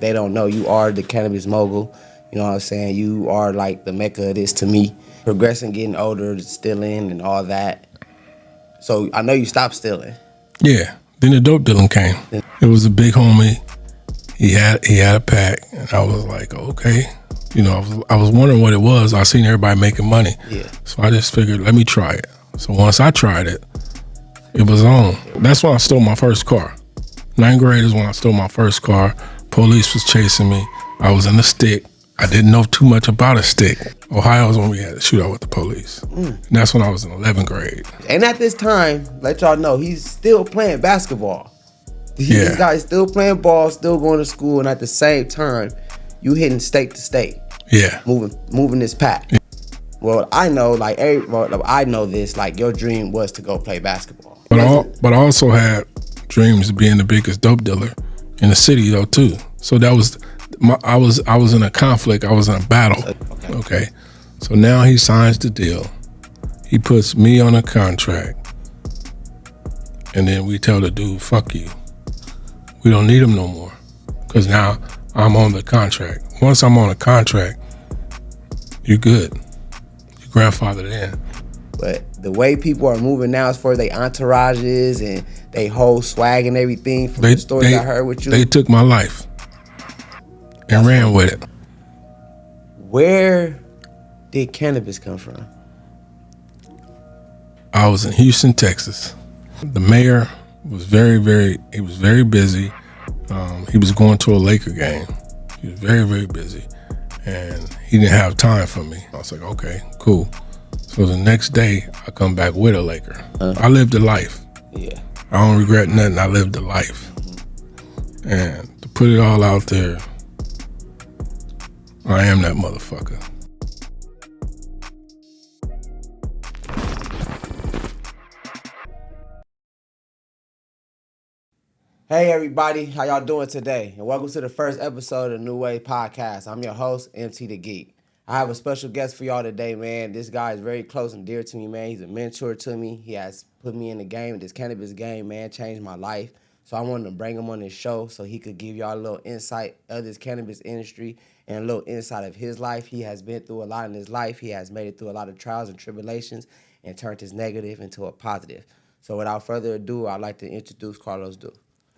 They don't know you are the Cannabis Mogul. You know what I'm saying? You are like the mecca of this to me. Progressing, getting older, stealing and all that. So I know you stopped stealing. Yeah. Then the dope dealing came. It was a big homie. He had a pack, and I was like, okay. You know, I was wondering what it was. I seen everybody making money. Yeah. So I just figured, let me try it. So once I tried it, it was on. That's when I stole my first car. 9th grade is when I stole my first car. Police was chasing me. I was in a stick. I didn't know too much about a stick. Ohio was when we had a shootout with the police. And that's when I was in 11th grade. And at this time, let y'all know, he's still playing basketball. This guy's still playing ball, still going to school, and at the same time, you hitting state to state. Yeah. Moving this pack. Yeah. Well, I know, I know this, like your dream was to go play basketball. But I also had dreams of being the biggest dope dealer in the city though too. So that was I was in a conflict. I was in a battle. Okay. So now he signs the deal. He puts me on a contract, and then we tell the dude, "Fuck you. We don't need him no more," because now I'm on the contract. Once I'm on a contract, you're good. Your grandfathered in. But the way people are moving now, as far as their entourages and they whole swag and everything, from the stories I heard with you, they took my life and ran with it. Where did cannabis come from? I was in Houston, Texas. The mayor was very busy. He was going to a Laker game. He was very busy, and he didn't have time for me. I was like, okay, cool. So the next day, I come back with a Laker. I lived a life. Yeah. I don't regret nothing. I lived a life. And to put it all out there, I am that motherfucker. Hey everybody, how y'all doing today? And welcome to the first episode of the New Way Podcast. I'm your host, MT the Geek. I have a special guest for y'all today, man. This guy is very close and dear to me, man. He's a mentor to me. He has put me in the game, this cannabis game, man, changed my life. So I wanted to bring him on this show so he could give y'all a little insight of this cannabis industry and a little insight of his life. He has been through a lot in his life. He has made it through a lot of trials and tribulations and turned his negative into a positive. So without further ado, I'd like to introduce Carlos Du.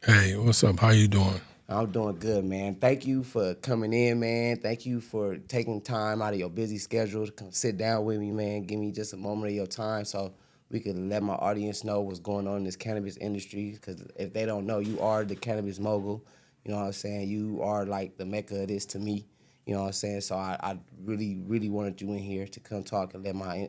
Hey, what's up? How you doing? I'm doing good, man. Thank you for coming in, man. Thank you for taking time out of your busy schedule to come sit down with me, man. Give me just a moment of your time so we could let my audience know what's going on in this cannabis industry. Because if they don't know, you are the Cannabis Mogul. You know what I'm saying? You are like the mecca of this to me. You know what I'm saying? So I really wanted you in here to come talk and let my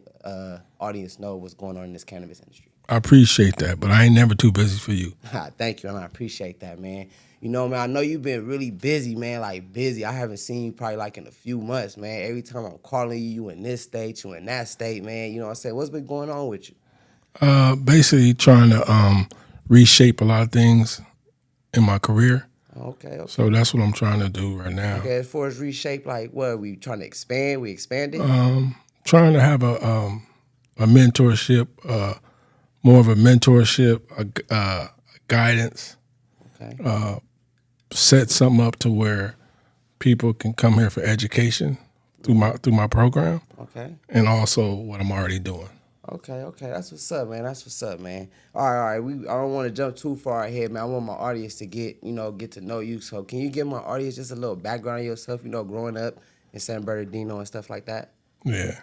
audience know what's going on in this cannabis industry. I appreciate that, but I ain't never too busy for you. Thank you, and I appreciate that, man. You know, man, I know you've been really busy, man, like busy. I haven't seen you probably like in a few months, man. Every time I'm calling you, you in this state, you in that state, man. You know what I'm saying? What's been going on with you? Basically trying to reshape a lot of things in my career. Okay. So that's what I'm trying to do right now. Okay, as far as reshape, like what, are we trying to expand? We expanded? Trying to have a mentorship, more of a mentorship, a guidance. Okay. Set something up to where people can come here for education through my program. Okay. And also what I'm already doing. Okay. That's what's up, man. All right. I don't want to jump too far ahead, man. I want my audience to get to know you. So can you give my audience just a little background of yourself, growing up in San Bernardino and stuff like that? Yeah.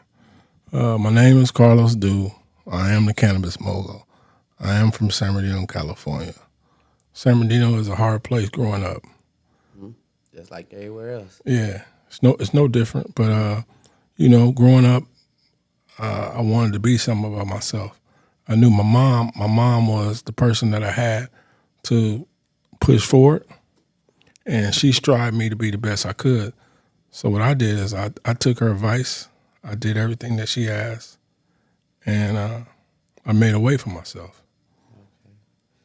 My name is Carlos Du. I am the Cannabis Mogul. I am from San Bernardino, California. San Bernardino is a hard place growing up. Mm-hmm. Just like everywhere else. Yeah. It's no different, but growing up, I wanted to be something about myself. I knew my mom was the person that I had to push forward, and she strived me to be the best I could. So what I did is I took her advice. I did everything that she asked, and I made a way for myself. Okay.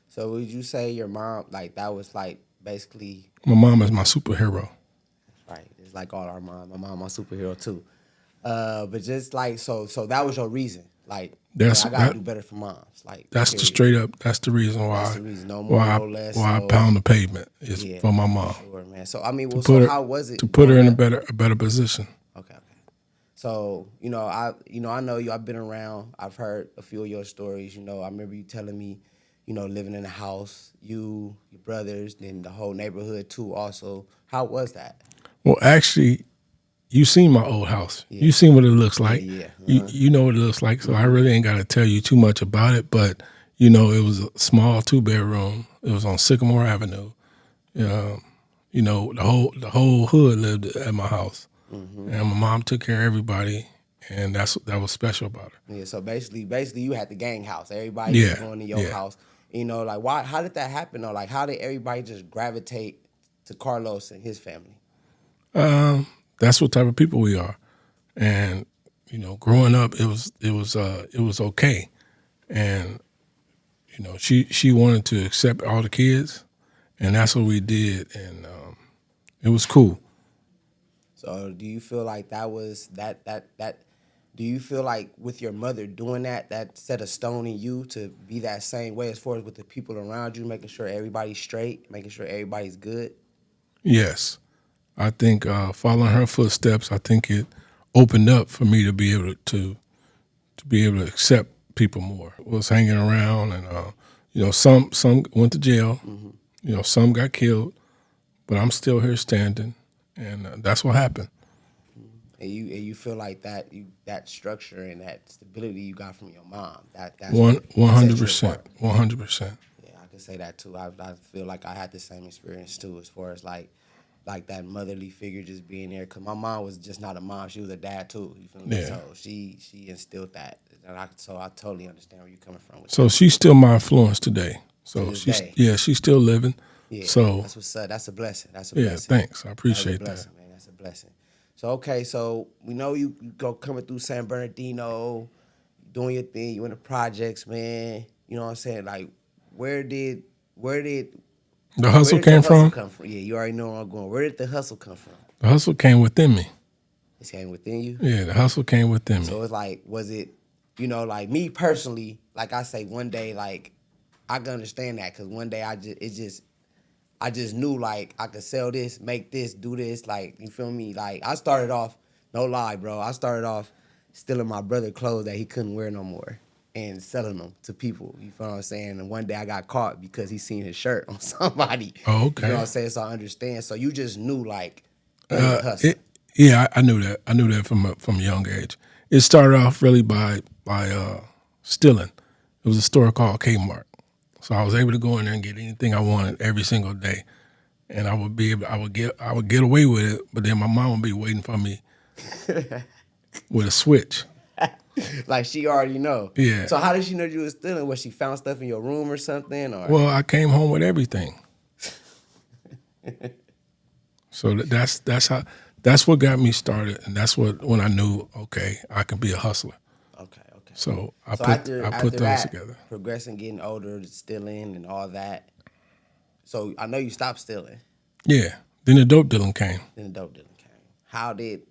So would you say your mom, like, that was like basically... My mom is my superhero. Right. It's like all our mom. My mom, my superhero too. But just like, so that was your reason. Like, That's I gotta do better for moms. Like, that's period. the straight up. That's the reason why. That's the reason. No more, no less. Why I So, pound the pavement is yeah, for my mom. Sure, man. So I mean, well, To so put her, how was it to put her in up? a better position. Okay. So I know you. I've been around. I've heard a few of your stories. I remember you telling me, living in a house, your brothers, then the whole neighborhood too. Also, how was that? Well, actually, you seen my old house. Yeah. You seen what it looks like. Yeah. You know what it looks like. So I really ain't got to tell you too much about it. But it was a small 2-bedroom. It was on Sycamore Avenue. The whole hood lived at my house, and my mom took care of everybody, and that was special about her. Yeah. So basically, you had the gang house. Everybody was going to your house. Like why? How did that happen? Though, like how did everybody just gravitate to Carlos and his family? That's what type of people we are, and growing up, it was okay, and she wanted to accept all the kids, and that's what we did, and it was cool. So do you feel like that was that? Do you feel like with your mother doing that set a stone in you to be that same way as far as with the people around you, making sure everybody's straight, making sure everybody's good? Yes, I think following her footsteps, I think it opened up for me to be able to be able to accept people more. Was hanging around, and some went to jail. Mm-hmm. Some got killed, but I'm still here standing, and that's what happened. And you feel like that structure and that stability you got from your mom. That's 100%. 100%. Yeah, I can say that too. I feel like I had the same experience too, as far as like that motherly figure just being there. Cause my mom was just not a mom; she was a dad too. You feel me? Yeah. So she instilled that, and I totally understand where you're coming from. So she's still my influence today. So she's still living. Yeah. So that's what's up. That's a blessing. That's a yeah. blessing. Thanks. I appreciate that. Blessing, man. That's a blessing. So okay, so we know you go coming through San Bernardino, doing your thing. You in the projects, man. You know what I'm saying? Like, where did The hustle came from? come from? Yeah, you already know where I'm going. Where did the hustle come from? The hustle came within me. It came within you? Yeah, the hustle came within me. So it's like, was it, like me personally, like I say one day, like, I can understand that because one day I just knew, like, I could sell this, make this, do this, like, you feel me? Like, I started off, no lie, bro, I started off stealing my brother clothes that he couldn't wear no more and selling them to people, you feel what I'm saying? And one day I got caught because he seen his shirt on somebody. Oh, okay. You know what I'm saying? So I understand. So you just knew, like, hustle. I knew that. I knew that from a young age. It started off really by stealing. It was a store called Kmart. So I was able to go in there and get anything I wanted every single day, and I would get away with it. But then my mom would be waiting for me with a switch. Like she already know. Yeah. So how did she know you was stealing? Was she found stuff in your room or something? Or Well, I came home with everything. So that's what got me started, and that's when I knew, okay, I can be a hustler. Okay. So I put after those that, together. Progressing, getting older, stealing and all that. So I know you stopped stealing. Yeah. Then the dope dealing came. How did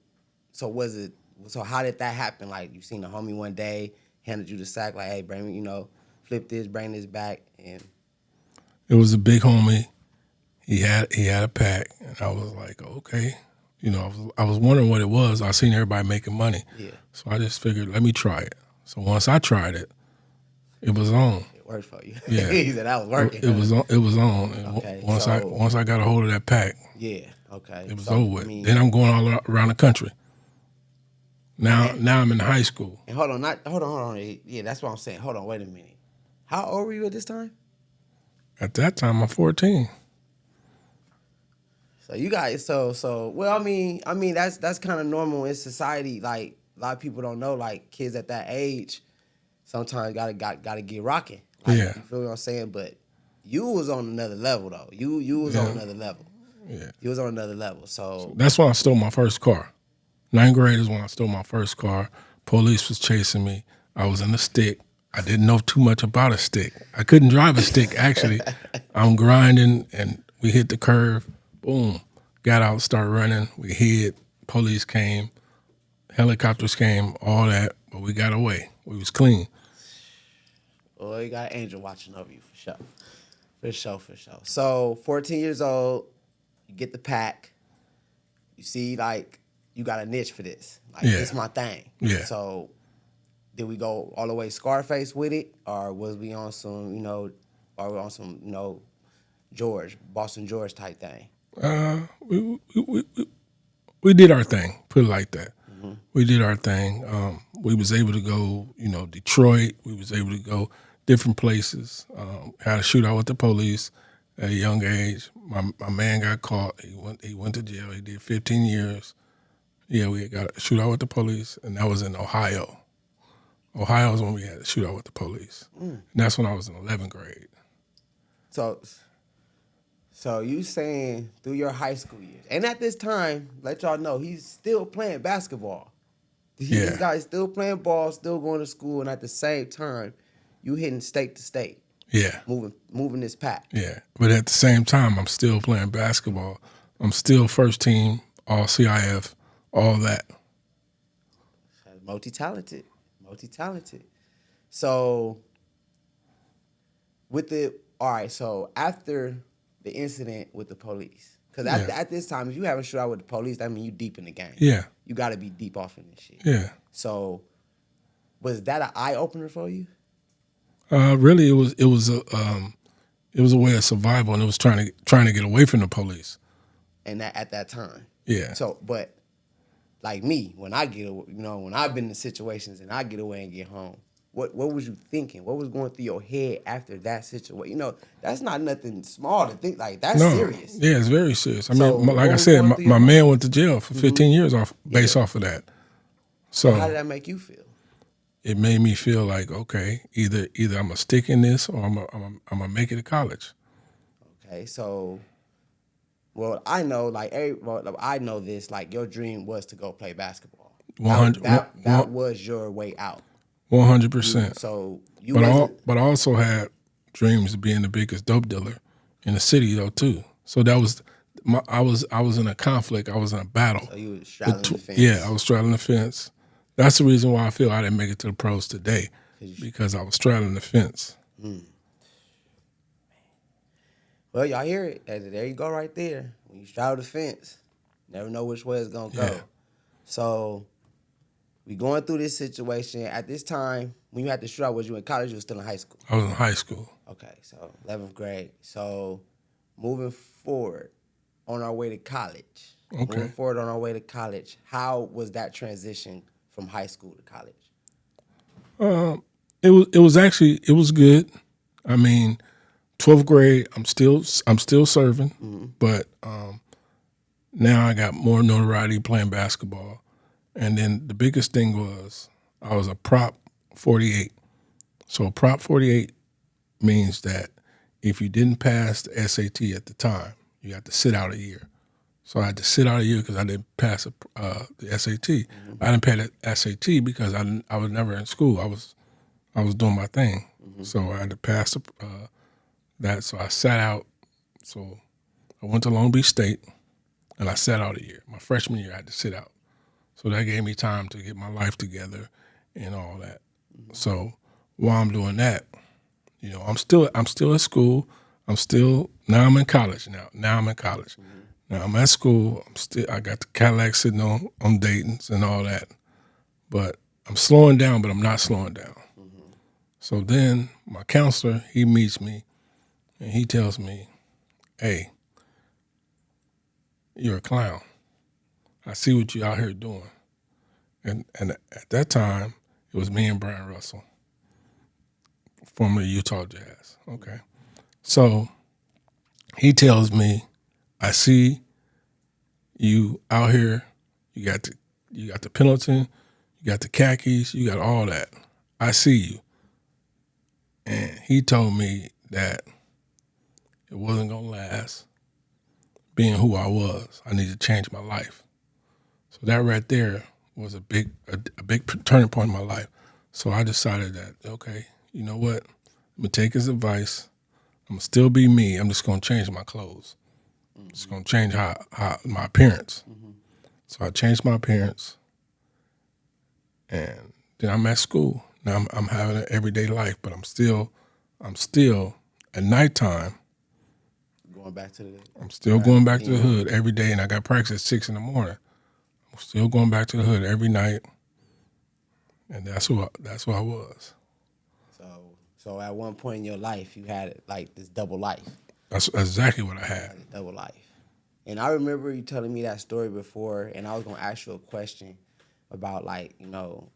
that happen? Like you seen a homie one day, handed you the sack, like, hey, bring me, flip this, bring this back, and It was a big homie. He had a pack, and I was like, okay. I was wondering what it was. I seen everybody making money. Yeah. So I just figured, let me try it. So once I tried it, it was on. It worked for you. Yeah. He said that was working. It was on. It was on. And Okay, once I got a hold of that pack, yeah. Okay. it was over with. Then I'm going all around the country. Now I'm in high school. And hold on. Yeah, that's what I'm saying. Hold on, wait a minute. How old were you at this time? At that time, I'm 14. So you guys, well, I mean that's kind of normal in society. Like a lot of people don't know, like kids at that age, sometimes gotta get rocking. Like, Yeah. You feel what I'm saying? But you was on another level though. You was on another level. Yeah. You was on another level. So That's when I stole my first car. 9th grade is when I stole my first car. Police was chasing me. I was in a stick. I didn't know too much about a stick. I couldn't drive a stick, actually. I'm grinding, and we hit the curve. Boom. Got out, started running. We hid. Police came. Helicopters came, all that. but we got away. We was clean. Well, you got an angel watching over you for sure. For sure, for sure. So, 14 years old, you get the pack. You see, like, you got a niche for this. Like, Yeah. this is my thing. Yeah. So, did we go all the way Scarface with it? Or was we on some, Boston George type thing? We did our thing, put it like that. We did our thing. We was able to go, Detroit. We was able to go different places. Had a shootout with the police at a young age. My man got caught. He went to jail. He did 15 years. Yeah, we got a shootout with the police, and that was in Ohio. Ohio is when we had a shootout with the police. And that's when I was in 11th grade. So you saying through your high school years, and at this time, let y'all know, he's still playing basketball. This guy's still playing ball, still going to school, and at the same time, you hitting state to state. Yeah. Moving this pack. Yeah. But at the same time, I'm still playing basketball. I'm still first team, all CIF, all that. Multi-talented. So, so after the incident with the police, because at this time, if you have a shootout with the police, that means you deep in the game. Yeah. You got to be deep off in this shit. Yeah. So, was that an eye opener for you? Really, it was a way of survival, and it was trying to get away from the police. And that at that time. Yeah. So, but like me, when I get, when I've been in situations and I get away and get home, what was you thinking? What was going through your head after that situation? That's not nothing small to think. Like, that's serious. Yeah, it's very serious. I mean, like I said, my man went to jail for 15 years based off of that. So how did that make you feel? It made me feel like, okay, either I'm gonna stick in this or I'm gonna make it to college. Okay, so, well, I know, I know this. Like, your dream was to go play basketball. 100. That was your way out. 100%. So but I also had dreams of being the biggest dope dealer in the city though too. So that was I was in a conflict. I was in a battle. So you were straddling the fence. Yeah, I was straddling the fence. That's the reason why I feel I didn't make it to the pros today, because I was straddling the fence. Well, y'all hear it. There you go right there. When you straddle the fence, never know which way it's going to go. Yeah. So we going through this situation. At this time, when you had the shootout, was you in college or you were still in high school? I was in high school. Okay, so 11th grade. So moving forward on our way to college. Okay. Moving forward on our way to college, how was that transition from high school to college? It was good. I mean, 12th grade, I'm still serving, but now I got more notoriety playing basketball. And then the biggest thing was I was a Prop 48. So a Prop 48 means that if you didn't pass the SAT at the time, you had to sit out a year. So I had to sit out a year because I didn't pass the SAT. I didn't pay the SAT because I was never in school. I was doing my thing. So I had to pass that. So I sat out. So I went to Long Beach State, and I sat out a year. My freshman year, I had to sit out. So that gave me time to get my life together and all that. So while I'm doing that, I'm still at school. Now I'm in college now. Now I'm in college. Now I'm at school. I got the Cadillac sitting on Dayton's and all that. But I'm slowing down, but I'm not slowing down. So then my counselor, he meets me and he tells me, hey, you're a clown. I see what you out here doing. And at that time, it was me and Brian Russell, formerly Utah Jazz. Okay. So he tells me, I see you out here, you got the Pendleton, you got the khakis, you got all that. I see you. And he told me that it wasn't gonna last. Being who I was, I needed to change my life. So that right there was a big turning point in my life. So I decided that, okay, you know what? I'm gonna take his advice. I'm gonna still be me. I'm just gonna change my clothes. It's gonna change how my appearance. So I changed my appearance, and Then I'm at school. Now I'm having an everyday life, but I'm still at nighttime. Going back to the. I'm still going back to the hood every day, and I got practice at 6 in the morning. I'm still going back to the hood every night, and that's who I was. So at one point in your life, you had like this double life. That's exactly what I had. Double life. And I remember you telling me that story before, and I was gonna ask you a question about like, you know,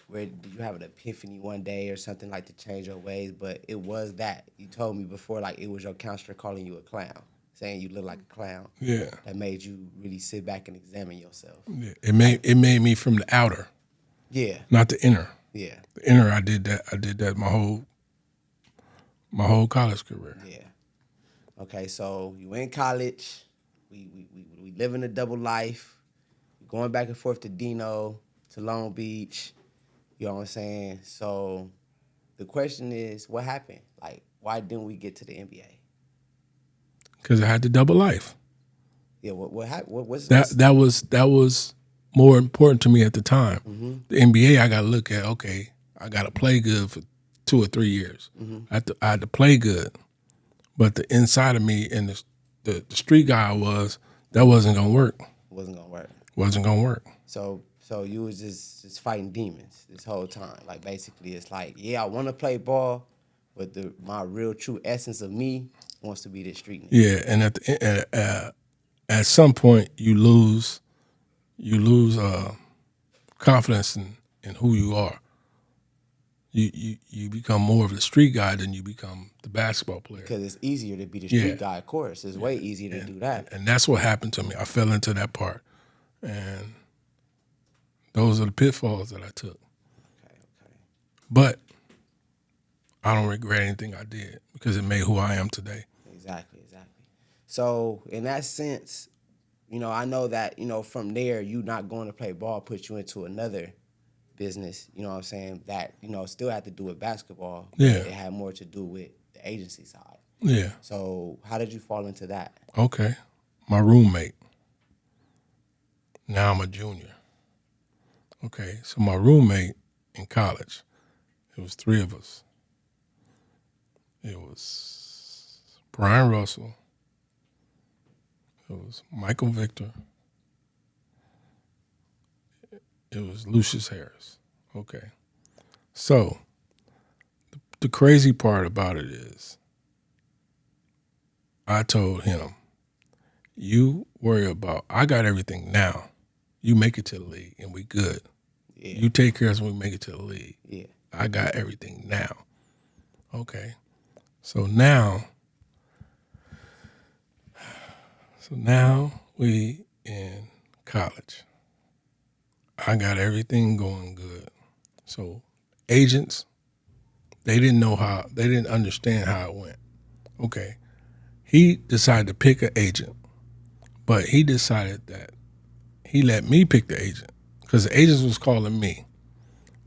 where did you have an epiphany one day or something like to change your ways? But it was that you told me before, like it was your counselor calling you a clown, saying you look like a clown. Yeah. That made you really sit back and examine yourself. Yeah. It made me from the outer. Yeah. Not the inner. Yeah. The inner, I did that my whole college career. Yeah. Okay, so you in college, we living a double life, going back and forth to Dino, to Long Beach, you know what I'm saying? So the question is, what happened? Like, why didn't we get to the NBA? Because I had the double life. Yeah, what's that was more important to me at the time. Mm-hmm. The NBA, I got to look at, okay, I got to play good for 2 or 3 years. Mm-hmm. I had to play good. But the inside of me and the street guy that wasn't going to work. Wasn't going to work. So you was just fighting demons this whole time. Like, basically, it's like, yeah, I want to play ball, but my real true essence of me wants to be this street nigga. Yeah, and at some point, you lose confidence in who you are. You become more of the street guy than you become the basketball player. Because it's easier to be the street guy, of course. It's way easier to do that. And that's what happened to me. I fell into that part. And those are the pitfalls that I took. Okay. But I don't regret anything I did because it made who I am today. Exactly. So in that sense, you know, I know that, you know, from there, you not going to play ball put you into another business, you know what I'm saying, that, you know, still had to do with basketball. Yeah. It had more to do with the agency side. Yeah. So how did you fall into that? Okay. My roommate. Now I'm a junior. Okay. So my roommate in college, it was 3 of us. It was Brian Russell. It was Michael Victor. It was Lucius Harris. Okay. So the crazy part about it is I told him, you worry about, I got everything now. You make it to the league and we good. Yeah. You take care of us when we make it to the league. Yeah. I got everything now. Okay. So now we in college. I got everything going good. So agents, they didn't understand how it went. Okay. He decided to pick an agent, but he decided that he let me pick the agent because the agents was calling me.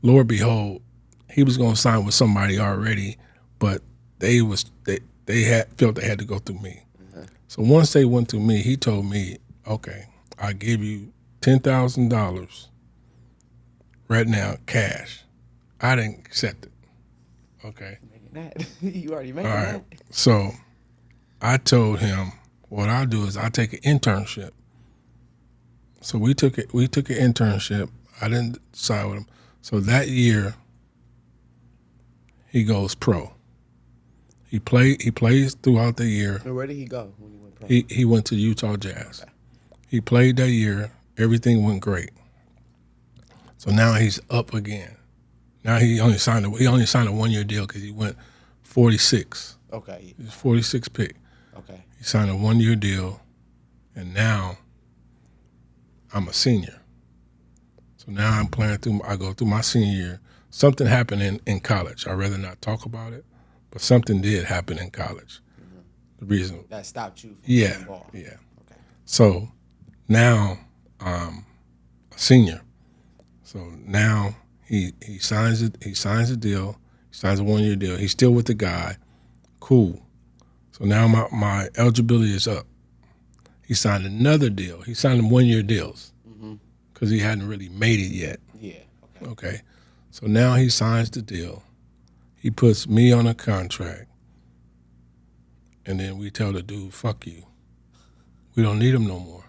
Lord behold, he was going to sign with somebody already, but they felt they had to go through me. Mm-hmm. So once they went through me, he told me, okay, I'll give you $10,000 right now, cash. I didn't accept it. Okay. You already made that. All right. So I told him what I'll do is I'll take an internship. So we took an internship. I didn't sign with him. So that year he goes pro. He plays throughout the year. And where did he go when he went pro? He went to Utah Jazz. Okay. He played that year. Everything went great. So now he's up again. Now he only signed a 1-year deal because he went 46. Okay. He's 46 pick. Okay. He signed a 1-year deal, and now I'm a senior. So now I'm I go through my senior year. Something happened in college. I'd rather not talk about it, but something did happen in college. Mm-hmm. The reason. That stopped you from playing ball. Yeah. Okay. So now I'm a senior. So now he signs it. He signs a deal. He signs a 1-year deal. He's still with the guy. Cool. So now my eligibility is up. He signed another deal. He signed them 1-year deals because he hadn't really made it yet. Yeah. Okay. So now he signs the deal. He puts me on a contract. And then we tell the dude, fuck you. We don't need him no more.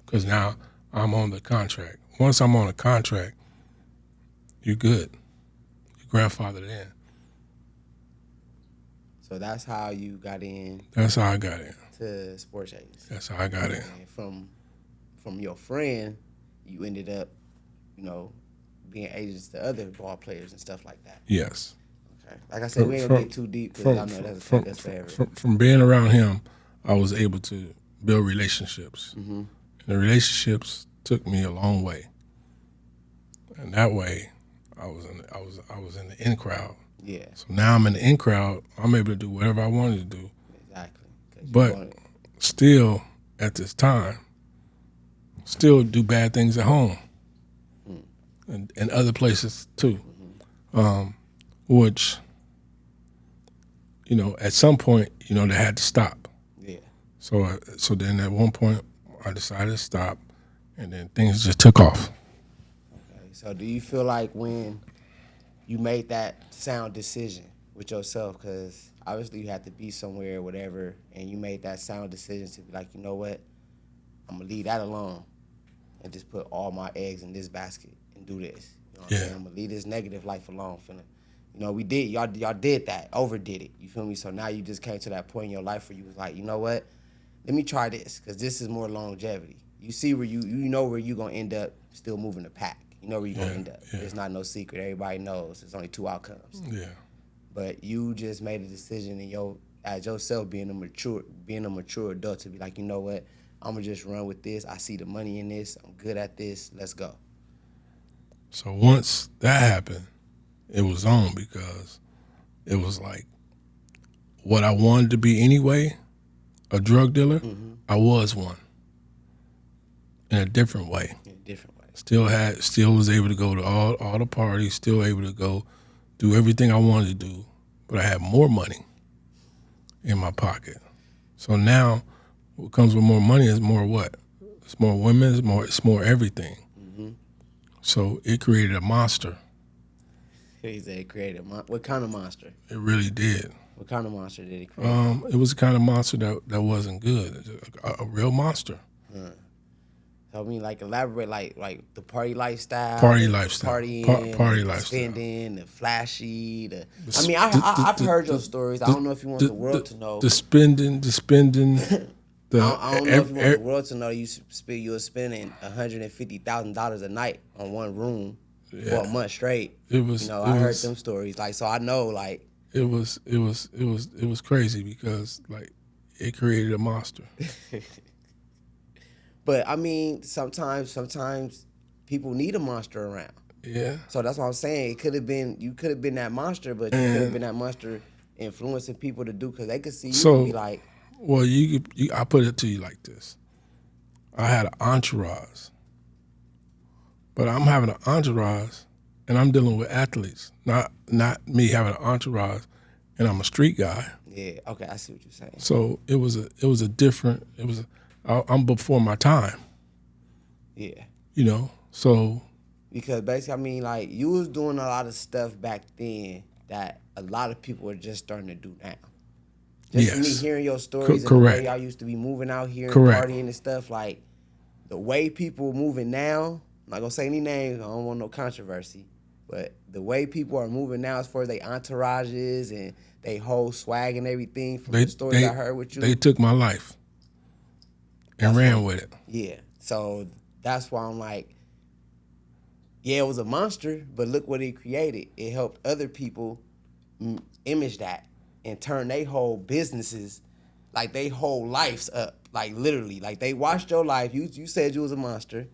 Because now I'm on the contract. Once I'm on a contract, you're good. Your grandfather in. So that's how you got in. That's how I got in. To sports agents. That's how I got in. And from your friend, you ended up, being agents to other ball players and stuff like that. Yes. Okay. Like I said, we ain't gonna get too deep because I know that's forever. From being around him, I was able to build relationships. Mm-hmm. And the relationships took me a long way. And that way, I was in the in crowd. Yeah. So now I'm in the in crowd. I'm able to do whatever I wanted to do. Exactly. But still, at this time, still do bad things at home and other places too, which, at some point, they had to stop. Yeah. So then at one point, I decided to stop, and then things just took off. Okay. So do you feel like when you made that sound decision with yourself, because obviously you had to be somewhere or whatever, and you made that sound decision to be like, you know what, I'm going to leave that alone and just put all my eggs in this basket and do this. You know what I'm saying? I'm going to leave this negative life alone. We did, y'all did that, overdid it. You feel me? So now you just came to that point in your life where you was like, you know what, let me try this, because this is more longevity. You see where you know where you're going to end up still moving the pack. You know where you're going to end up. Yeah. It's not no secret. Everybody knows. There's only two outcomes. Yeah. But you just made a decision as yourself being a mature adult to be like, you know what, I'm going to just run with this. I see the money in this. I'm good at this. Let's go. So once that happened, it was on, because it was like what I wanted to be anyway, a drug dealer. Mm-hmm. I was one in a different way. Still was able to go to all the parties, still able to go do everything I wanted to do, but I had more money in my pocket. So now what comes with more money is more what? It's more women, it's more everything. Mm-hmm. So it created a monster. He said it created what kind of monster? It really did. What kind of monster did it create? It was a kind of monster that wasn't good. A real monster. So I mean, like, elaborate, like the party lifestyle. Party lifestyle. Party lifestyle. Spending, the flashy. I've heard your stories. I don't know if you want the world to know. The spending. I don't know if you want the world to know you were spending $150,000 a night on one room for a month straight. I heard them stories. Like, so I know, like, it was crazy, because like it created a monster. But I mean, sometimes people need a monster around. Yeah. So that's what I'm saying. You could have been that monster, but you could have been that monster influencing people to do, because they could see you and be like. Well, I put it to you like this. I had an entourage, but I'm having an entourage, and I'm dealing with athletes, not me having an entourage, and I'm a street guy. Yeah. Okay, I see what you're saying. So I'm before my time. Yeah. So. Because basically, I mean, like, you was doing a lot of stuff back then that a lot of people are just starting to do now. Just for me hearing your stories and the way y'all used to be moving out here and partying and stuff, like, the way people are moving now, I'm not going to say any names, I don't want no controversy, but the way people are moving now as far as their entourages and they whole swag and everything from the stories I heard with you. They took my life and ran with it. Yeah. So that's why I'm like, yeah, it was a monster, but look what it created. It helped other people image that and turn their whole businesses, like their whole lives up, like literally. Like, they watched your life. You said you was a monster,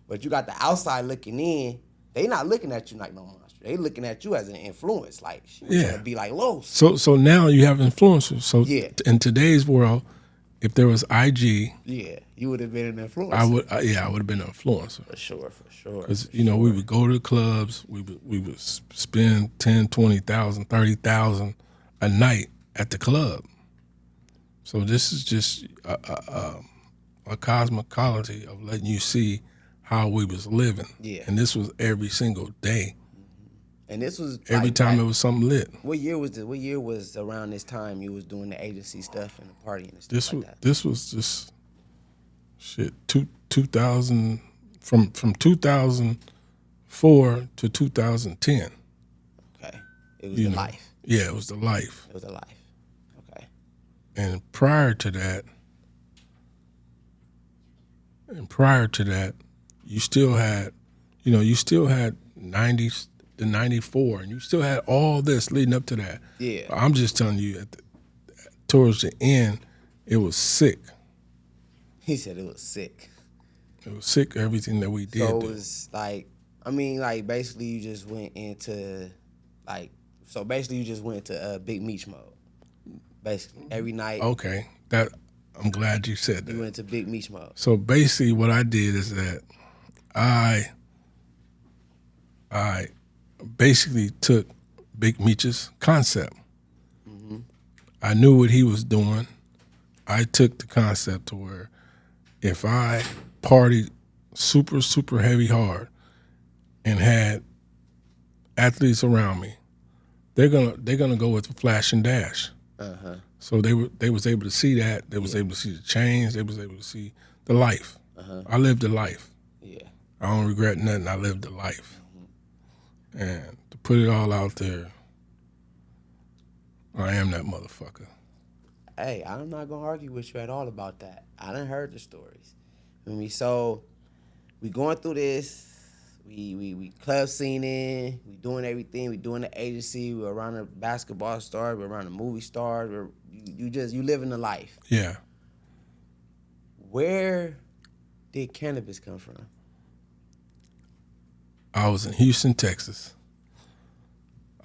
but you got the outside looking in. They not looking at you like no monster. They looking at you as an influence. Like, she was trying to be like Los. So now you have influencers. So in today's world, if there was IG, you would have been an influencer. I would have been an influencer. For sure. Because we would go to the clubs, we would spend 10, 20,000, 30,000 a night at the club. So this is just a cosmology of letting you see how we was living. Yeah. And this was every single day. And this was every time it was something lit. What year was around this time you was doing the agency stuff and the partying and stuff This like was that? this was just shit. 2000 from 2004 to 2010. Okay, it was the life. Yeah, it was the life. It was a life. Okay. And prior to that, you still had 90s to 94, and you still had all this leading up to that. Yeah. But I'm just telling you, towards the end, it was sick. He said it was sick. It was sick, everything that we did. So it was basically you just went into, Big Meech mode. Basically, every night. Okay, I'm glad you said that. You went to Big Meech mode. So basically what I did is that I basically took Big Meech's concept. Mm-hmm. I knew what he was doing. I took the concept to where if I partied super, super heavy hard and had athletes around me, they're gonna go with the flash and dash. Uh-huh. So they was able to see that. They was able to see the change. They was able to see the life. Uh-huh. I lived a life. Yeah. I don't regret nothing. I lived a life. And to put it all out there, I am that motherfucker. Hey, I'm not gonna argue with you at all about that. I done heard the stories. So we going through this. We club scening. We doing everything. We doing the agency. We're around the basketball stars. We're around the movie stars. You living the life. Yeah. Where did cannabis come from? I was in Houston, Texas.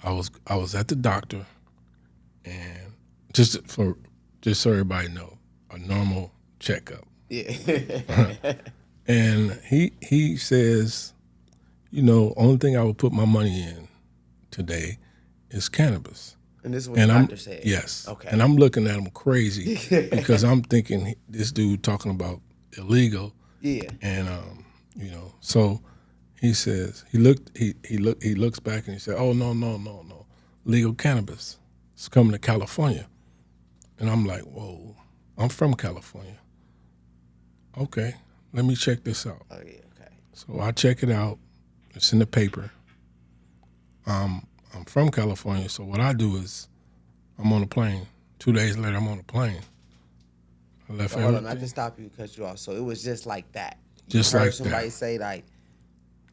I was at the doctor, and just so everybody know, a normal checkup. Yeah. And he says, only thing I would put my money in today is cannabis. And this is what the doctor said? Yes. Okay. And I'm looking at him crazy because I'm thinking this dude talking about illegal. Yeah. And so he says he looks back and he said, "Oh no, legal cannabis. It's coming to California." And I'm like, "Whoa, I'm from California. Okay, let me check this out." Oh yeah, okay. So I check it out. It's in the paper. I'm from California, so what I do is I'm on a plane. 2 days later, I'm on a plane. I left Hold on, not to stop you, cut you off. So it was just like that. Just you heard like somebody that. say like,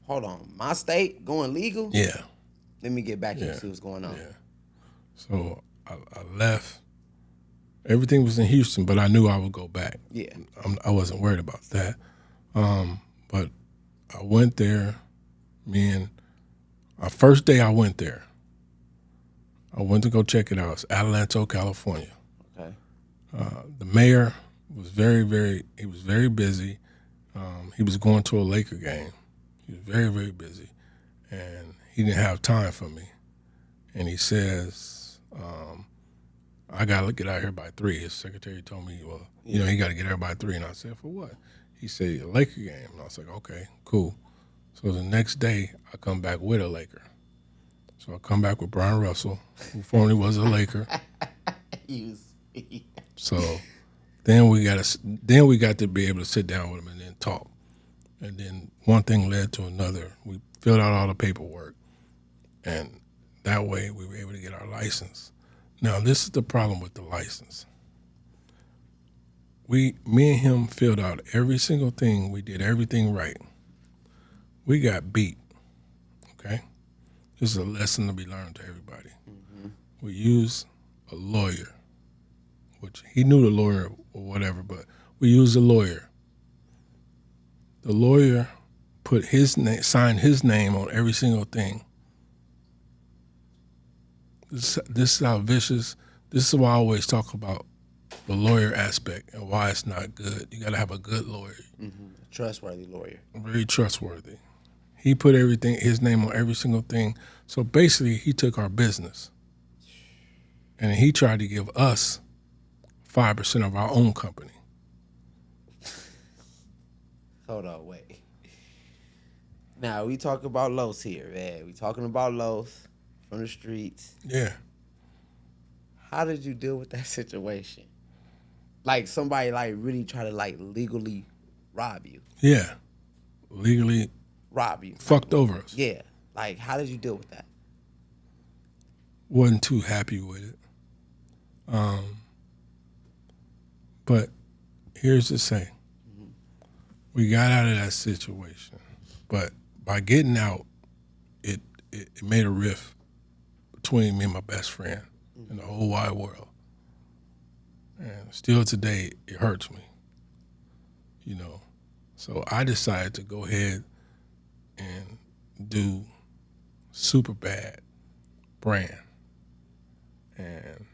"Hold on, my state going legal? Yeah. Let me get back here and see what's going on." Yeah. So I left. Everything was in Houston, but I knew I would go back. Yeah. I wasn't worried about that. But I went there. First day I went there, I went to go check it out. It's Adelanto, California. Okay. The mayor was very busy. He was going to a Laker game. He was very, very busy. And he didn't have time for me. And he says, I got to get out here by 3. His secretary told me, well, he got to get here by 3. And I said, for what? He said, a Laker game. And I was like, okay, cool. So the next day, I come back with a Laker. So I come back with Brian Russell, who formerly was a Laker. So then we got to be able to sit down with him and then talk. And then one thing led to another. We filled out all the paperwork, and that way we were able to get our license. Now this is the problem with the license. Me and him filled out every single thing. We did everything right. We got beat. Okay, this is a lesson to be learned to everybody. Mm-hmm. We used a lawyer, which he knew the lawyer or whatever, but we used a lawyer. The lawyer put signed his name on every single thing. This is how vicious. This is why I always talk about the lawyer aspect and why it's not good. You got to have a good lawyer. Mm-hmm. A trustworthy lawyer. Very trustworthy. He put his name on every single thing. So basically, he took our business, and he tried to give us 5% of our own company. Hold on, wait. Now we talk about Los here, man. We talking about Los from the streets. Yeah. How did you deal with that situation? Like somebody like really try to like legally rob you, Yeah. Legally rob you. fucked over us. Yeah. Like how did you deal with that? Wasn't too happy with it. But here's the thing. We got out of that situation. But by getting out, it made a rift between me and my best friend in the whole wide world. And still today, it hurts me, you know. So I decided to go ahead and do Superbad brand. And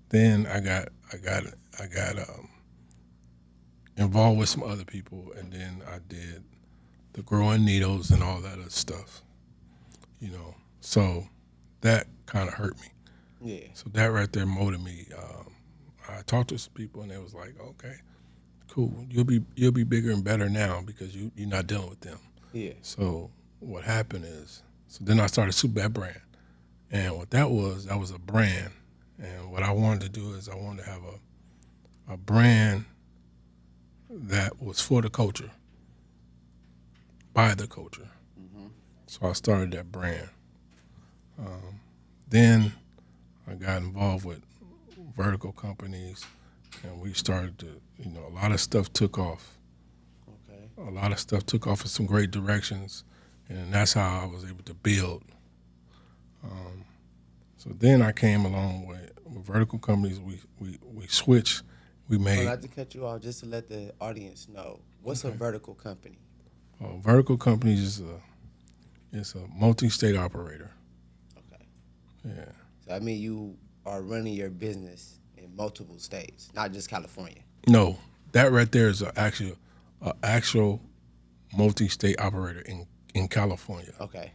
then I got involved with some other people, and then I did the growing needles and all that other stuff, you know. So that kind of hurt me. Yeah. So that right there motivated me. I talked to some people, and they was like, "Okay, cool. You'll be bigger and better now because you're not dealing with them." Yeah. So what happened is, then I started Superbad brand, and what that was a brand, and what I wanted to do is I wanted to have a brand that was for the culture, by the culture. So I started that brand. Then I got involved with vertical companies, and we started to, a lot of stuff took off. Okay. A lot of stuff took off in some great directions, and that's how I was able to build. So then I came along with vertical companies. We switched. We made. Not to cut you off, just to let the audience know, what's a vertical company? Vertical companies is a multi-state operator. Okay. Yeah. So I mean, you are running your business in multiple states, not just California. No, that right there is actual multi-state operator in California. Okay.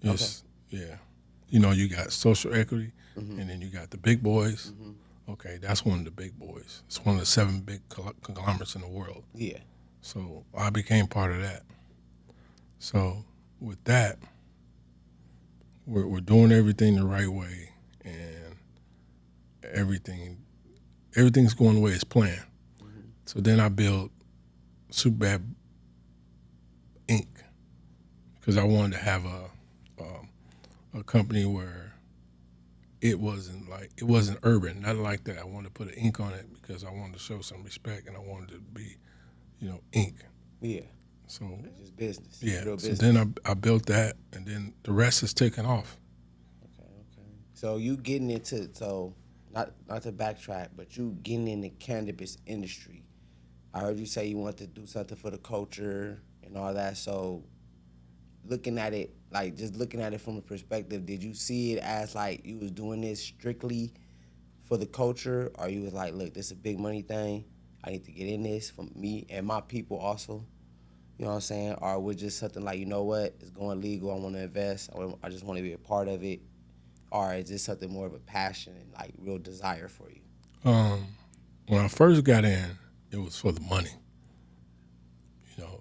Yes. Okay. Yeah. You got social equity, and then you got the big boys. Okay, that's one of the big boys. It's one of the 7 big conglomerates in the world. Yeah. So I became part of that. So with that, we're doing everything the right way, and everything's going the way it's planned. So then I built Superbad Inc. because I wanted to have a company where it wasn't urban, not like that. I wanted to put an ink on it because I wanted to show some respect, and I wanted to be, ink. Yeah. So it's just business. Yeah. Real so business. then I built that, and then the rest is taken off. Okay. So you getting into not to backtrack, but you getting in the cannabis industry. I heard you say you want to do something for the culture and all that. So looking at it from a perspective, did you see it as like you was doing this strictly for the culture, or you was like, look, this is a big money thing, I need to get in this for me and my people also? You know what I'm saying? Or was just something like, you know what, it's going legal, I want to invest, I just want to be a part of it? Or is this something more of a passion and like real desire for you? When I first got in, it was for the money.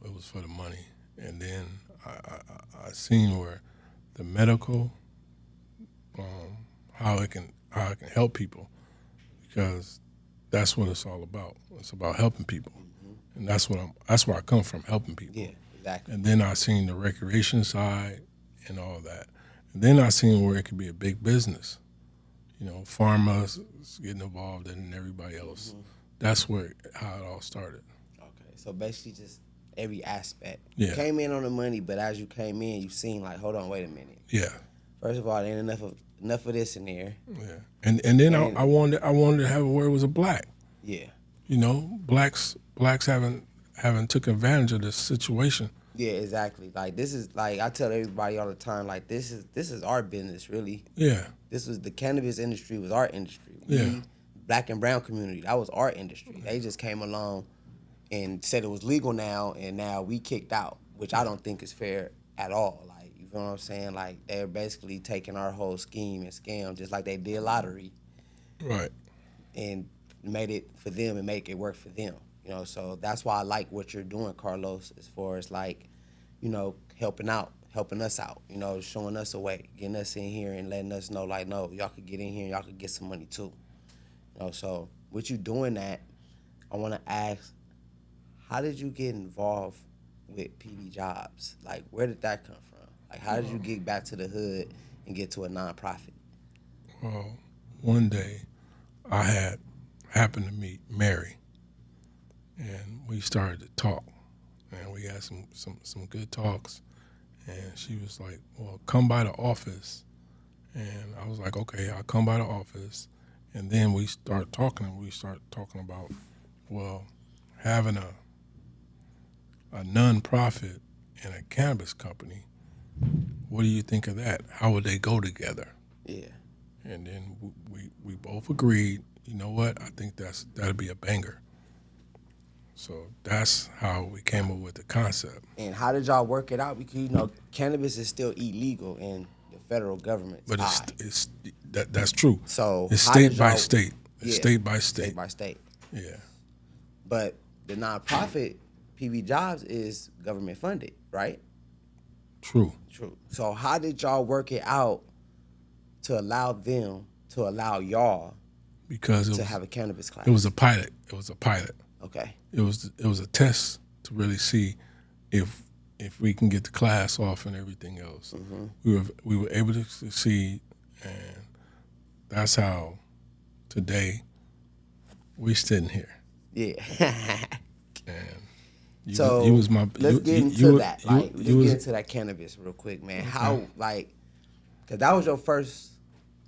It was for the money. And then I seen where the medical, how it can help people, because that's what it's all about. It's about helping people, and that's where I come from, helping people. Yeah, exactly. And then I seen the recreation side and all that, and then I seen where it could be a big business. Pharma getting involved and everybody else. That's how it all started. Okay, so basically just every aspect. Yeah. You came in on the money, but as you came in, you seen like, hold on, wait a minute. Yeah. First of all, there ain't enough of this in there. Yeah. And then I wanted to have it where it was a black. Yeah. Blacks haven't took advantage of this situation. Yeah, exactly. Like this is like I tell everybody all the time, like this is our business, really. Yeah. This was the cannabis industry was our industry. Yeah. Black and brown community, that was our industry. They just came along and said it was legal now, and now we kicked out, which I don't think is fair at all. Like, you feel what I'm saying? Like, they're basically taking our whole scheme and scam, just like they did lottery. Right. And made it for them and make it work for them. So that's why I like what you're doing, Carlos, as far as like helping us out, showing us a way, getting us in here and letting us know, like, no, y'all could get in here and y'all could get some money too. So with you doing that, I want to ask, how did you get involved with PB Jobs? Like, where did that come from? Like, how did you get back to the hood and get to a nonprofit? Well, one day I had happened to meet Mary, and we started to talk, and we had some good talks. And she was like, well, come by the office. And I was like, okay, I'll come by the office. And then we start talking, and we start talking about, well, having a nonprofit and a cannabis company. What do you think of that? How would they go together? Yeah. And then we both agreed, you know what, I think that'd be a banger. So that's how we came up with the concept. And how did y'all work it out? Because cannabis is still illegal in the federal government's But eye. that's true. So it's how state did by y'all- state. It's Yeah, state by state. State by state. Yeah. But the nonprofit PB Jobs is government funded, right? True. True. So how did y'all work it out to allow them to allow y'all Because to have a cannabis class? it was a pilot. It was a pilot. Okay. It was a test to really see if we can get the class off and everything else. Mm-hmm. We were able to succeed, and that's how today we sitting here. Yeah. And So you was my. let's you, get you, into you, that. You, Like, let's you get was, into that cannabis real quick, man. How, because that was your first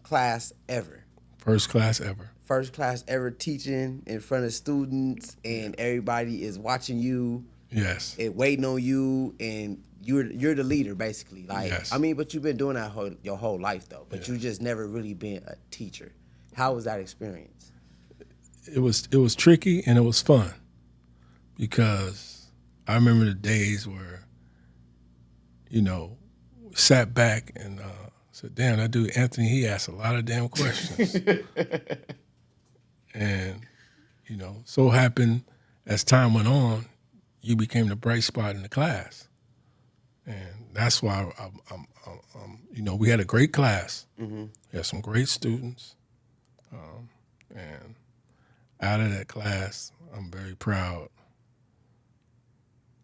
class ever. first class ever. First class ever teaching in front of students, and everybody is watching you Yes. and waiting on you, and you're the leader, basically. Like, Yes. I mean, but you've been doing that your whole life, though. But Yeah. you just never really been a teacher. How was that experience? It was tricky and it was fun, because I remember the days where, sat back and said, damn, that dude Anthony, he asked a lot of damn questions. And, so happened as time went on, you became the bright spot in the class. And that's why we had a great class. Mm-hmm. We had some great students. And out of that class, I'm very proud.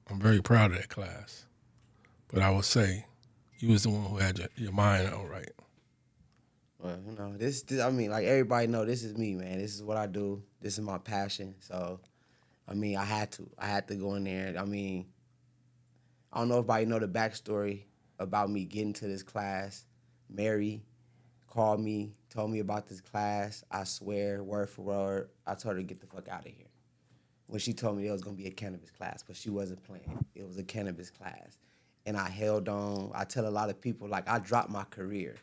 I'm very proud of that class. But I would say you was the one who had your mind all right. Well, this I mean, like, everybody know this is me, man. This is what I do. This is my passion. So, I mean, I had to go in there. I mean, I don't know if everybody know the backstory about me getting to this class. Mary called me, told me about this class. I swear, word for word, I told her to get the fuck out of here. When she told me there was going to be a cannabis class, but she wasn't playing. It was a cannabis class. And I held on. I tell a lot of people, like, I dropped my career.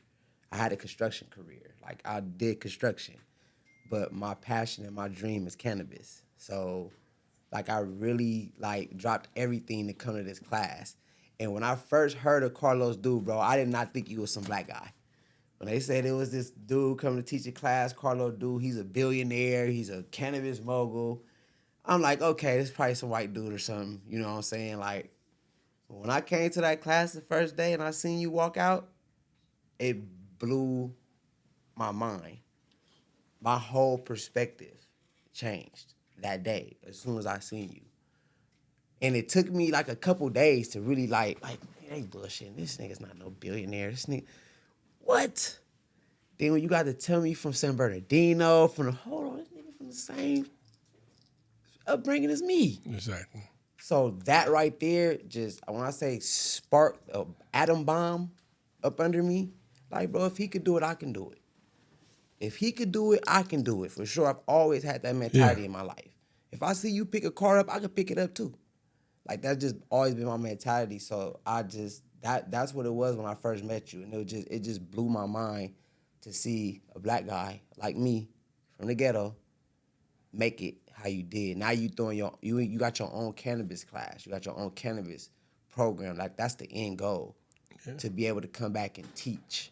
I had a construction career. Like, I did construction. But my passion and my dream is cannabis. So, like, I really, like, dropped everything to come to this class. And when I first heard of Carlos dude, bro, I did not think he was some black guy. When they said it was this dude coming to teach a class, Carlos dude, he's a billionaire, he's a cannabis mogul. I'm like, okay, this is probably some white dude or something. You know what I'm saying? Like, when I came to that class the first day and I seen you walk out, it blew my mind. My whole perspective changed that day as soon as I seen you. And it took me like a couple days to really like, man, they bullshitting. This nigga's not no billionaire. This nigga, what? Then when you got to tell me from San Bernardino, hold on, this nigga from the same upbringing as me. Exactly. So that right there, just when I say sparked an atom bomb up under me, like, bro, if he could do it, I can do it. If he could do it, I can do it. For sure, I've always had that mentality in my life. If I see you pick a car up, I can pick it up too. Like, that's just always been my mentality. So that's what it was when I first met you. And it just blew my mind to see a black guy like me from the ghetto make it how you did. Now you got your own cannabis class. You got your own cannabis program. Like, that's the end goal. Yeah. To be able to come back and teach.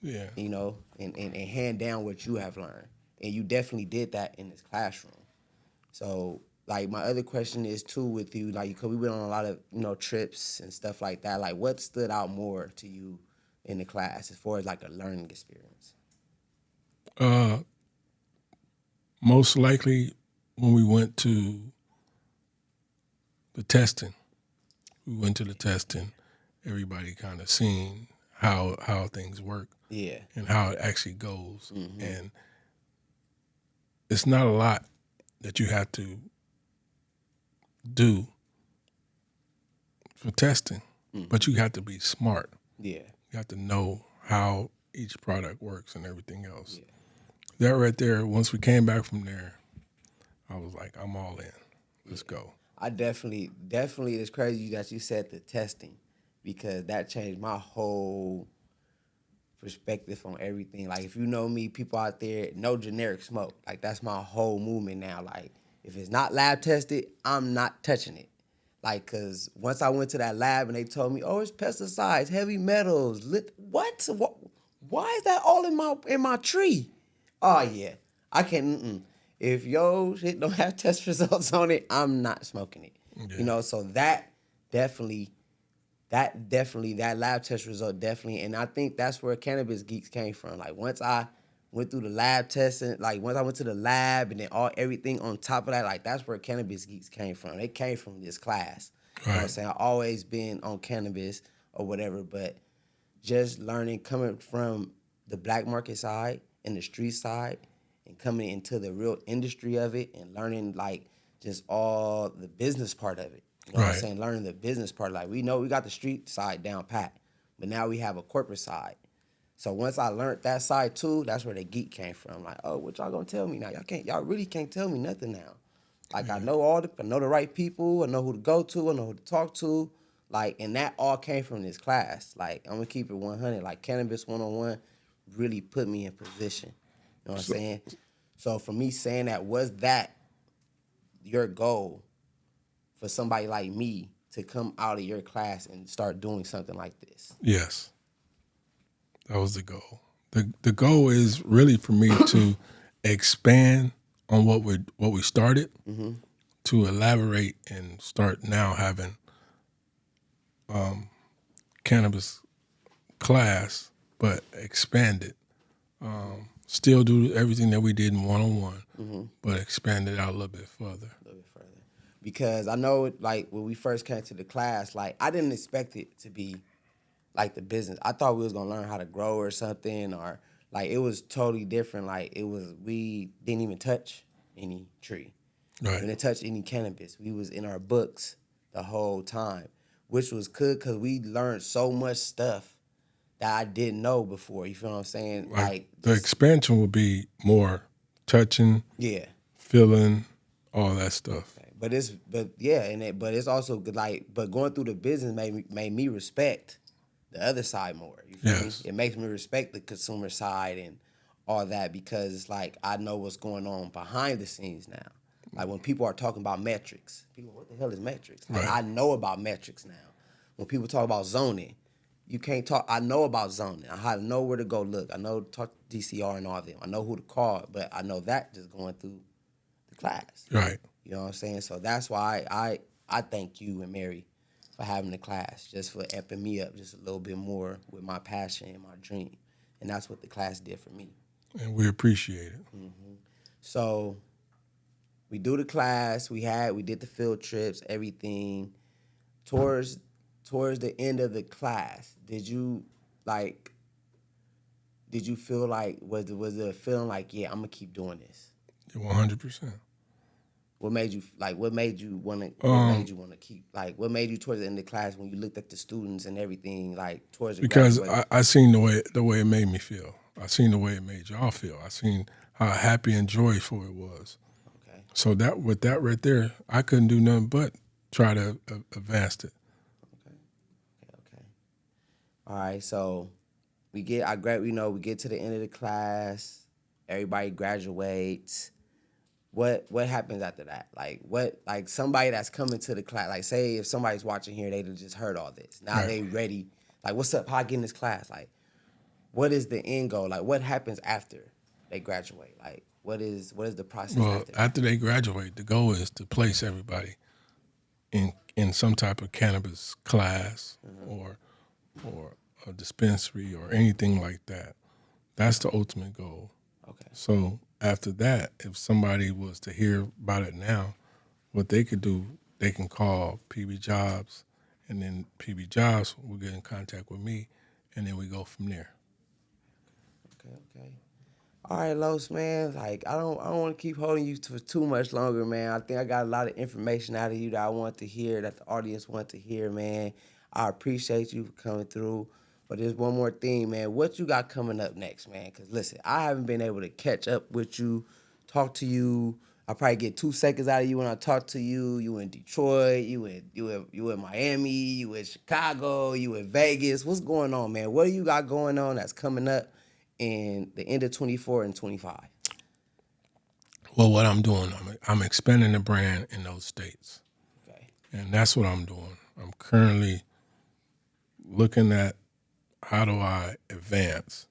Yeah. And hand down what you have learned. And you definitely did that in this classroom. So like my other question is too with you, like, because we went on a lot of trips and stuff like that. Like, what stood out more to you in the class as far as like a learning experience? Most likely when we went to the testing, everybody kind of seen how things work Yeah. and how it actually goes. And it's not a lot that you have to do for testing, but you have to be smart. Yeah. You have to know how each product works and everything else. Yeah. That right there, once we came back from there, I was like, I'm all in. Let's go. I definitely, it's crazy that you said the testing, because that changed my whole perspective on everything. Like, if you know me, people out there, no generic smoke. Like, that's my whole movement now. Like, if it's not lab tested, I'm not touching it. Like, because once I went to that lab and they told me, oh, it's pesticides, heavy metals, what? Why is that all in my tree? Oh, yeah. I can't, If your shit don't have test results on it, I'm not smoking it. Yeah. So that definitely, that lab test result definitely, and I think that's where Cannabis Geeks came from. Like, once I went through the lab testing, like once I went to the lab and then everything on top of that, like that's where Cannabis Geeks came from. They came from this class. You know what I'm saying? I've always been on cannabis or whatever, but just learning, coming from the black market side and the street side and coming into the real industry of it and learning like just all the business part of it. You know what I'm saying? Learning the business part. Like, we know we got the street side down pat, but now we have a corporate side. So once I learned that side too, that's where the geek came from. Like, oh, what y'all gonna tell me now? Y'all really can't tell me nothing now. Like, I know the right people, I know who to go to, I know who to talk to. Like, and that all came from this class. Like, I'm gonna keep it 100. Like, Cannabis 101 really put me in position. You know what I'm saying? So for me saying that, was that your goal for somebody like me to come out of your class and start doing something like this? Yes. That was the goal. The goal is really for me to expand on what we started, to elaborate and start now having cannabis class, but expand it. Still do everything that we did in one-on-one, but expand it out a little bit further. Because I know, like, when we first came to the class, like, I didn't expect it to be like the business. I thought we was gonna learn how to grow or something, or like it was totally different. Like, we didn't even touch any tree. Right. We didn't touch any cannabis. We was in our books the whole time, which was good because we learned so much stuff that I didn't know before. You feel what I'm saying? Like the expansion will be more touching, feeling, all that stuff. But it's also good. Like, but going through the business made me respect the other side more. You feel me? It makes me respect the consumer side and all that, because it's like I know what's going on behind the scenes now. Like, when people are talking about metrics, people, what the hell is metrics? Like, I know about metrics now. When people talk about zoning, you can't talk. I know about zoning. I know where to go look. I know to talk to DCR and all of them. I know who to call, but I know that just going through the class. Right. You know what I'm saying? So that's why I thank you and Mary for having the class, just for epping me up just a little bit more with my passion and my dream. And that's what the class did for me. And we appreciate it. So we do the class. We did the field trips, everything. Towards the end of the class, did you feel like, was it a feeling like, yeah, I'm gonna keep doing this? 100%. What made you want to keep, like, what made you towards the end of the class when you looked at the students and everything, like, towards the because graduation? I seen the way it made me feel. I seen the way it made y'all feel. I seen how happy and joyful it was. Okay. So with that right there, I couldn't do nothing but try to advance it. Okay. All right. So we get to the end of the class. Everybody graduates. What happens after that? Like somebody that's coming to the class, like, say if somebody's watching here, they just heard all this. Now they ready. Like, what's up? How I get in this class? Like, what is the end goal? Like, what happens after they graduate? Like, what is the process Well, after that? after they graduate, the goal is to place everybody in some type of cannabis class or a dispensary or anything like that. That's the ultimate goal. Okay. So after that, if somebody was to hear about it now, what they could do, they can call PB Jobs, and then PB Jobs will get in contact with me, and then we go from there. Okay. All right, Los, man. Like I don't want to keep holding you for too much longer, man. I think I got a lot of information out of you that I want to hear, that the audience want to hear, man. I appreciate you for coming through. But there's one more thing, man. What you got coming up next, man? Because listen, I haven't been able to catch up with you, talk to you. I probably get 2 seconds out of you when I talk to you. You in Detroit, you in Miami, you in Chicago, you in Vegas. What's going on, man? What do you got going on that's coming up in the end of 24 and 25? Well, what I'm doing, I'm expanding the brand in those states. Okay. And that's what I'm doing. I'm currently looking at how do I advance?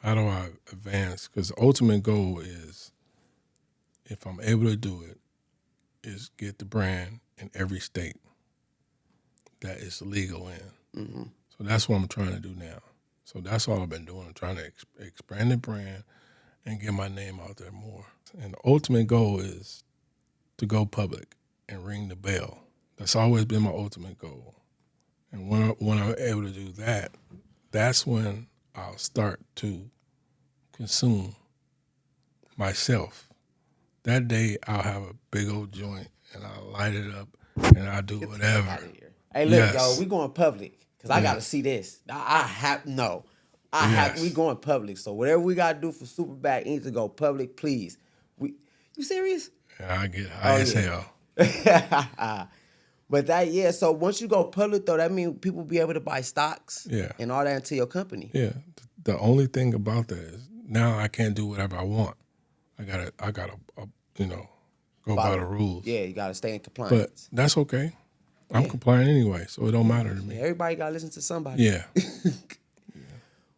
How do I advance? Because the ultimate goal is, if I'm able to do it, is get the brand in every state that it's legal in. Mm-hmm. So that's what I'm trying to do now. So that's all I've been doing. I'm trying to expand the brand and get my name out there more. And the ultimate goal is to go public and ring the bell. That's always been my ultimate goal. And when I'm able to do that, that's when I'll start to consume myself. That day, I'll have a big old joint, and I'll light it up, and I'll do whatever. Hey, look, yo, we going public, because I got to see this. We going public. So whatever we got to do for Superbad Inc to go public, please. You serious? Yeah, I get high as hell. But so once you go public, though, that means people be able to buy stocks and all that into your company. Yeah. The only thing about that is now I can't do whatever I want. I gotta go by the rules. Yeah, you gotta stay in compliance. But that's okay. I'm compliant anyway, so it don't matter to me. Everybody gotta listen to somebody. Yeah.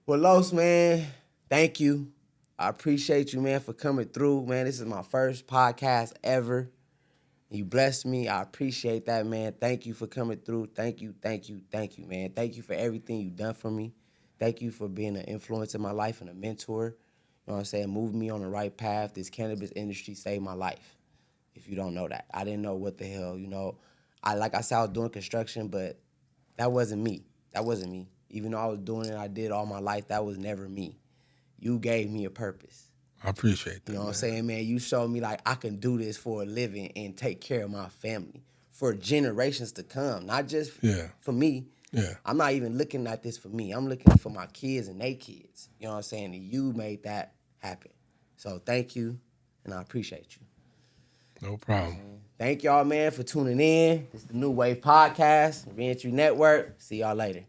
Well, Los, man, thank you. I appreciate you, man, for coming through, man. This is my first podcast ever. You blessed me. I appreciate that, man. Thank you for coming through. Thank you, man. Thank you for everything you've done for me. Thank you for being an influence in my life and a mentor. You know what I'm saying? Moving me on the right path. This cannabis industry saved my life. If you don't know that. I didn't know what the hell, I said, I was doing construction, but that wasn't me. Even though I was doing it, I did all my life, that was never me. You gave me a purpose. I appreciate that. You know what I'm saying, man? You showed me, I can do this for a living and take care of my family for generations to come, not just for me. Yeah. I'm not even looking at this for me. I'm looking for my kids and their kids. You know what I'm saying? And you made that happen. So thank you, and I appreciate you. No problem. Thank y'all, man, for tuning in. It's the New Wave Podcast, Reentry Network. See y'all later.